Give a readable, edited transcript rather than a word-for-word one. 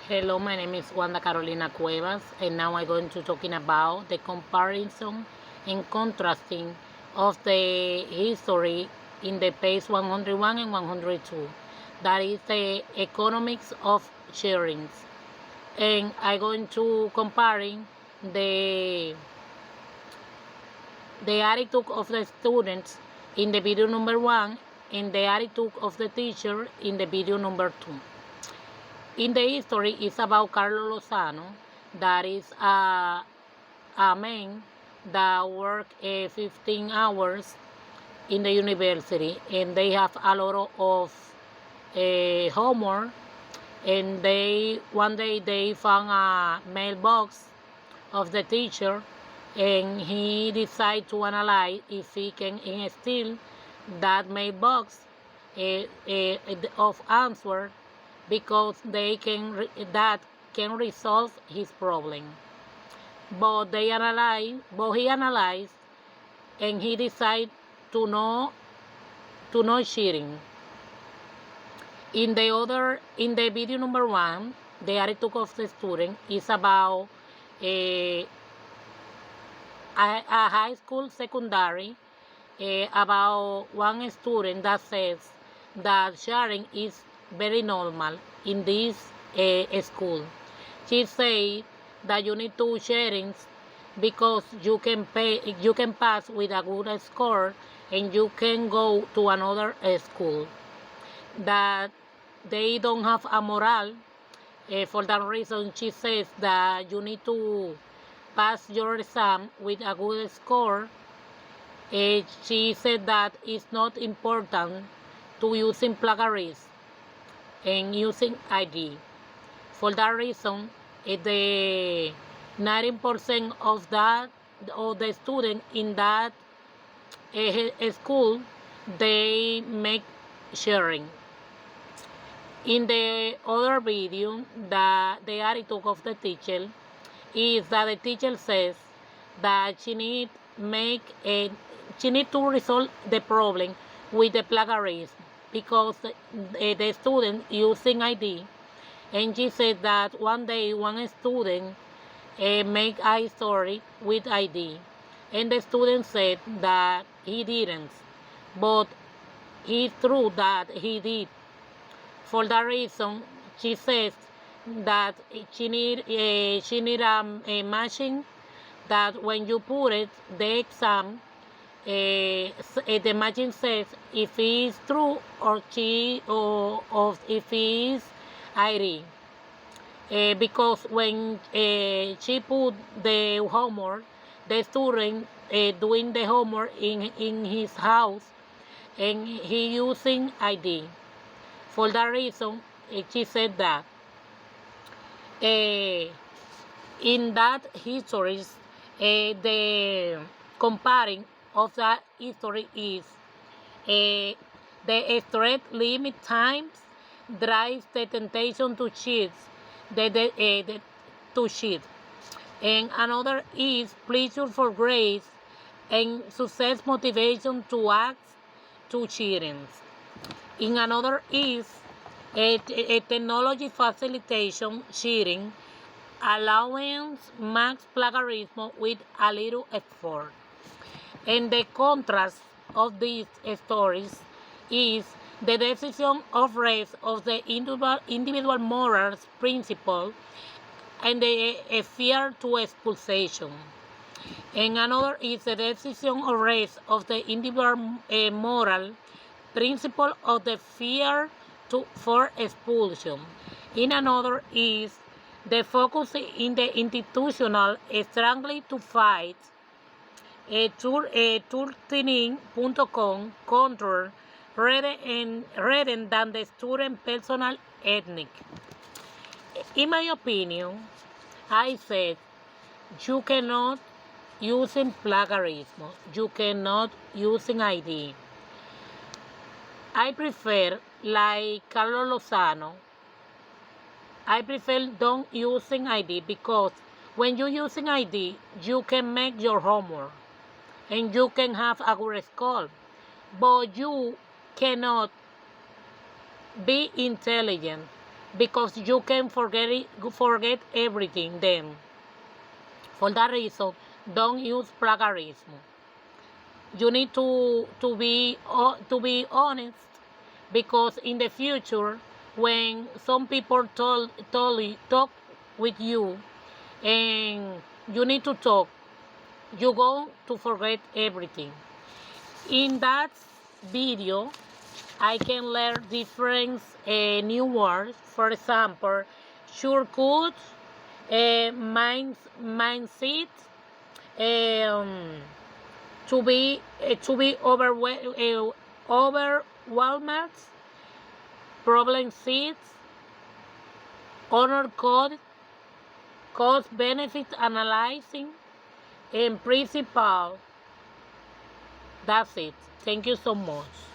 Hello, my name is Wanda Carolina Cuevas, and now I'm going to talking about the comparison and contrasting of the history in the page 101 and 102. That is the economics of sharing. And I'm going to comparing the the attitude of the students in the video number one and the attitude of the teacher in the video number two. In the history, it's about Carlos Lozano, that is a man that work 15 hours in the university, and they have a lot of homework. And they one day they found a mailbox of the teacher, and he decided to analyze if he can steal that mailbox of answer because that can resolve his problem. But he analyzed, and he decided to no cheating. In the video number one, the attitude of the student is about a, a high school secondary, about one student that says that sharing is very normal in this school. She said that you need to sharing because you can pass with a good score and you can go to another school. That they don't have a moral. For that reason, she says that you need to pass your exam with a good score. She said that it's not important to using plagiarism and using ID. For that reason, the 90% of the student in that school, they make sharing. In the other video, the attitude of the teacher is that the teacher says that she need to resolve the problem with the plagiarism because the student using ID, and she said that one day one student make a story with ID, and the student said that he didn't, but it's true that he did. For that reason, she says that she need a machine that when you put it the exam, the machine says if it's true or if it's ID. Because when she put the homework, the student doing the homework in his house, and he using ID. For that reason, she said that in that histories, the comparing of that history is the straight limit times drives the temptation to cheat, to cheat, and another is pleasure for grace and success motivation to act to cheating. In another is a technology facilitation cheating, allowing max plagiarism with a little effort. And the contrast of these stories is the decision of rest of the individual morals principle and the fear to expulsion. And another is the decision of rest of the individual moral principle of the fear for expulsion. In another is the focus in the institutional strongly to fight turning.com control rather than the student personal ethnic. In my opinion, I said you cannot using plagiarism, you cannot using ID. I prefer, like Carlos Lozano, I prefer don't using ID because when you using ID, you can make your homework and you can have a good score, but you cannot be intelligent because you can forget everything then. For that reason, don't use plagiarism. You need to be honest, because in the future, when some people talk with you and you need to talk, you go to forget everything. In that video, I can learn different new words. For example, shortcut, mindset, um, to be overwhelmed, problem seeds, honor code, cost benefit analyzing, and principle. That's it. Thank you so much.